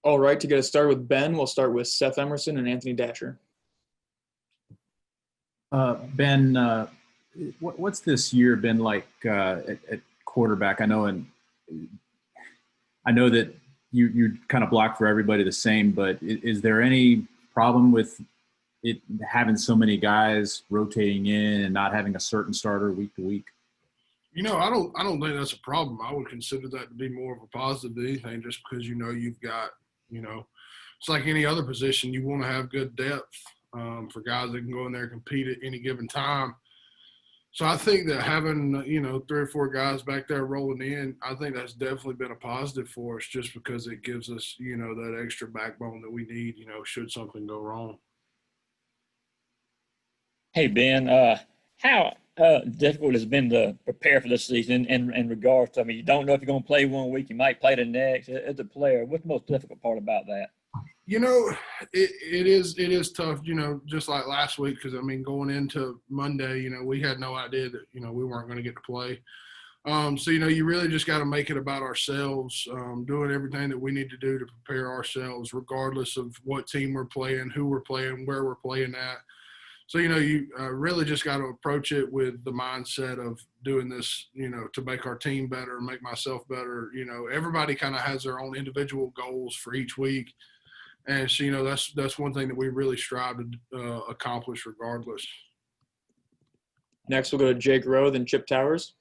All right, to get us started with Ben, we'll start with Seth Emerson and Anthony Datcher. Ben, what's this year been like at quarterback? I know that you kind of block for everybody the same, but is there any problem with it having so many guys rotating in and not having a certain starter week to week? I don't think that's a problem. I would consider that to be more of a positive than anything, just because you've got it's like any other position. You want to have good depth for guys that can go in there and compete at any given time. So I think that having 3 or 4 guys back there rolling in, I think that's definitely been a positive for us, just because it gives us that extra backbone that we need should something go wrong. Hey Ben, how difficult has it been to prepare for this season in regards to, you don't know if you're going to play one week, you might play the next. As a player, what's the most difficult part about that? It is tough, just like last week, because, going into Monday, we had no idea that, we weren't going to get to play. So, you really just got to make it about ourselves, doing everything that we need to do to prepare ourselves, regardless of what team we're playing, who we're playing, where we're playing at. So, you really just got to approach it with the mindset of doing this, to make our team better, make myself better. Everybody kind of has their own individual goals for each week. And so, that's one thing that we really strive to accomplish regardless. Next, we'll go to Jake Rowe, then Chip Towers.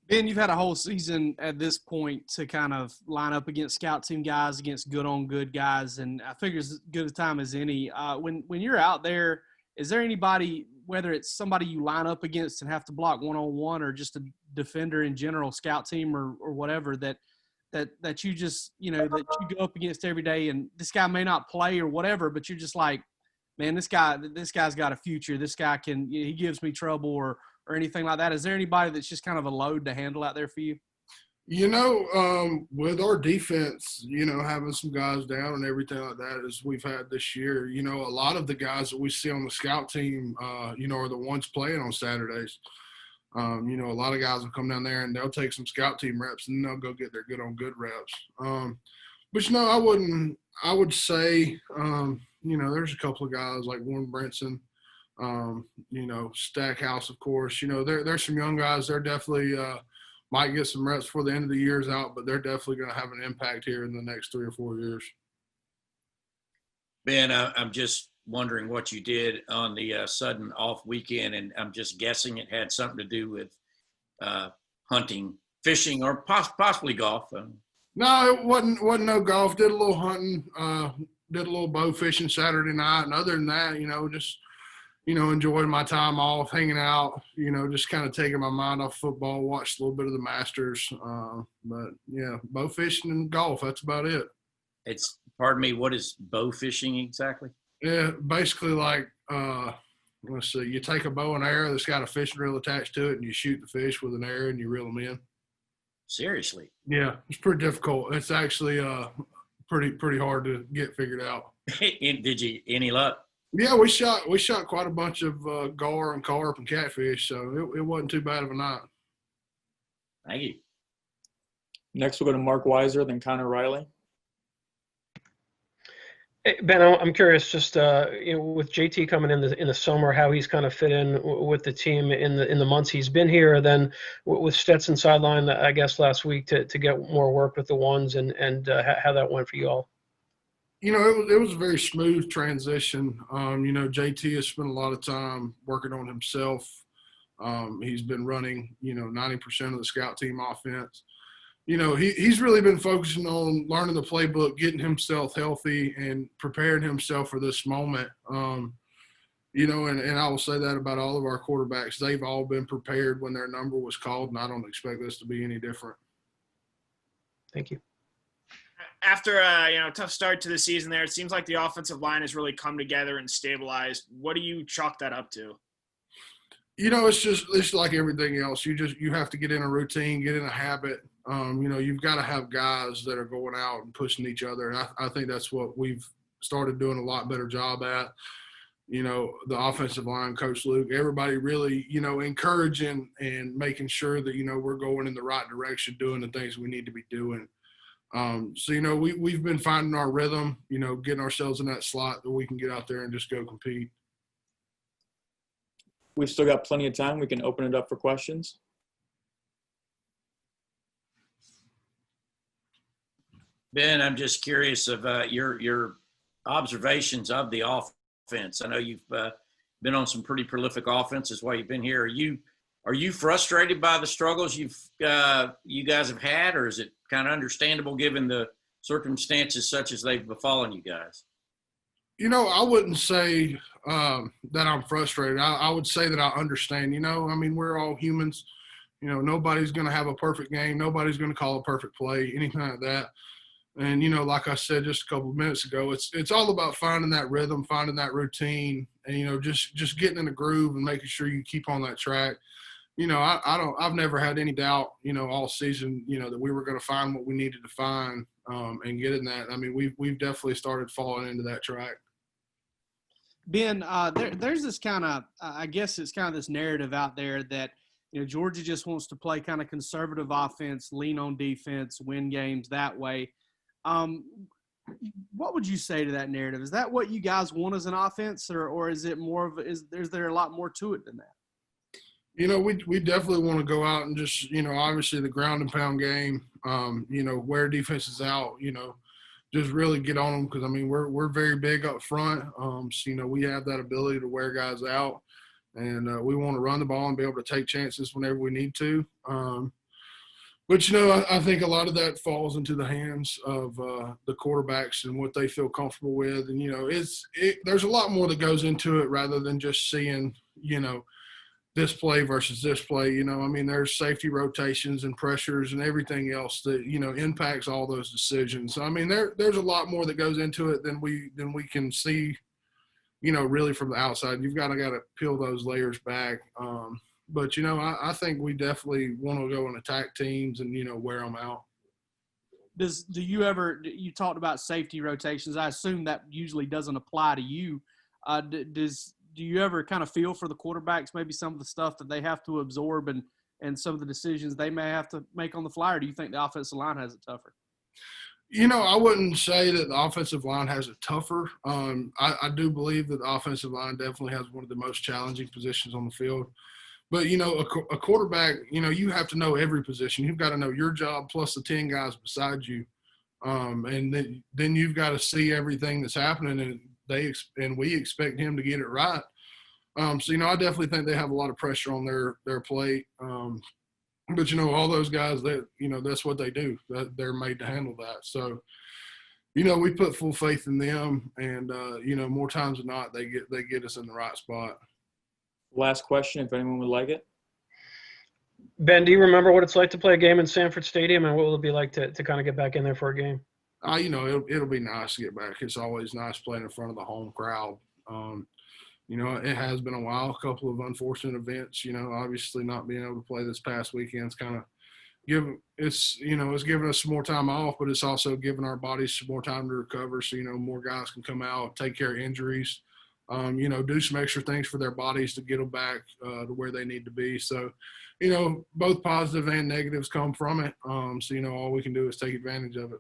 Ben, you've had a whole season at this point to kind of line up against scout team guys, against good guys, and I figure as good a time as any. When you're out there, is there anybody, whether it's somebody you line up against and have to block one-on-one, or just a defender in general, scout team or whatever, that you just, that you go up against every day, and this guy may not play or whatever, but you're just like, man, this guy's got a future. This guy he gives me trouble or anything like that? Is there anybody that's just kind of a load to handle out there for you? With our defense, having some guys down and everything like that, as we've had this year, a lot of the guys that we see on the scout team, are the ones playing on Saturdays. A lot of guys will come down there and they'll take some scout team reps and they'll go get their good on good reps. But I would say, there's a couple of guys like Warren Brinson, Stackhouse, of course. There's some young guys. They're definitely might get some reps before the end of the year's out, but they're definitely going to have an impact here in the next 3 or 4 years. Ben, I'm just wondering what you did on the sudden off weekend, and I'm just guessing it had something to do with hunting, fishing, or possibly golf. No, it wasn't no golf. Did a little hunting, did a little bow fishing Saturday night, and other than that, just enjoying my time off, hanging out, just kind of taking my mind off football, watched a little bit of the Masters. But, yeah, bow fishing and golf, that's about it. Pardon me, what is bow fishing exactly? Yeah, basically like, let's see, you take a bow and arrow that's got a fishing reel attached to it, and you shoot the fish with an arrow and you reel them in. Seriously? Yeah, it's pretty difficult. It's actually pretty hard to get figured out. Did you any luck? Yeah, we shot quite a bunch of gar and carp and catfish, so it wasn't too bad of a night. Thank you. Next, we'll go to Mark Weiser, then Connor Riley. Hey, Ben, I'm curious, just with JT coming in the summer, how he's kind of fit in with the team in the months he's been here. Then with Stetson sideline, I guess last week to get more work with the ones and how that went for you all. It was a very smooth transition. JT has spent a lot of time working on himself. He's been running, 90% of the scout team offense. He's really been focusing on learning the playbook, getting himself healthy, and preparing himself for this moment. And I will say that about all of our quarterbacks. They've all been prepared when their number was called, and I don't expect this to be any different. Thank you. After a tough start to the season there, it seems like the offensive line has really come together and stabilized. What do you chalk that up to? It's like everything else. You have to get in a routine, get in a habit. You've got to have guys that are going out and pushing each other. And I think that's what we've started doing a lot better job at. The offensive line, Coach Luke, everybody really, encouraging and making sure that, we're going in the right direction, doing the things we need to be doing. So, you know, we've been finding our rhythm, you know, getting ourselves in that slot that we can get out there and just go compete. We've still got plenty of time. We can open it up for questions. Ben, I'm just curious of your observations of the offense. I know you've been on some pretty prolific offenses while you've been here. Are you frustrated by the struggles you guys have had, or is it kind of understandable given the circumstances such as they've befallen you guys? You know, I wouldn't say that I'm frustrated. I would say that I understand. You know, I mean, we're all humans. You know, nobody's going to have a perfect game. Nobody's going to call a perfect play, anything like that. And, you know, like I said just a couple of minutes ago, it's all about finding that rhythm, finding that routine, and, you know, just getting in the groove and making sure you keep on that track. You know, I've never had any doubt, you know, all season, you know, that we were going to find what we needed to find and get in that. I mean, we've definitely started falling into that track. Ben, there's this kind of, I guess it's kind of this narrative out there that, you know, Georgia just wants to play kind of conservative offense, lean on defense, win games that way. What would you say to that narrative? Is that what you guys want as an offense, or is it more of is there a lot more to it than that? You know, we definitely want to go out and just, you know, obviously the ground and pound game, you know, wear defenses out, you know, just really get on them because, I mean, we're very big up front. So, you know, we have that ability to wear guys out, and we want to run the ball and be able to take chances whenever we need to. But, you know, I think a lot of that falls into the hands of the quarterbacks and what they feel comfortable with. And, you know, there's a lot more that goes into it rather than just seeing, you know, this play versus this play. You know, I mean, there's safety rotations and pressures and everything else that, you know, impacts all those decisions. So, I mean, there's a lot more that goes into it than we can see, you know, really from the outside. You've got to peel those layers back. But, you know, I think we definitely want to go and attack teams and, you know, wear them out. You talked about safety rotations. I assume that usually doesn't apply to you. Do you ever kind of feel for the quarterbacks, maybe some of the stuff that they have to absorb and some of the decisions they may have to make on the fly, or do you think the offensive line has it tougher? You know, I wouldn't say that the offensive line has it tougher. I do believe that the offensive line definitely has one of the most challenging positions on the field. But, you know, a quarterback, you know, you have to know every position. You've got to know your job plus the 10 guys beside you. And then you've got to see everything that's happening, and we expect him to get it right. So, you know, I definitely think they have a lot of pressure on their plate. But, you know, all those guys, that, you know, that's what they do. They're made to handle that. So, you know, we put full faith in them, and, you know, more times than not, they get us in the right spot. Last question, if anyone would like it. Ben, do you remember what it's like to play a game in Sanford Stadium, and what will it be like to kind of get back in there for a game? You know, it'll be nice to get back. It's always nice playing in front of the home crowd. You know, it has been a while, a couple of unfortunate events. You know, obviously not being able to play this past weekend's kind of given us some more time off, but it's also given our bodies some more time to recover. So, you know, more guys can come out, take care of injuries, you know, do some extra things for their bodies to get them back to where they need to be. So, you know, both positive and negatives come from it. So, you know, all we can do is take advantage of it.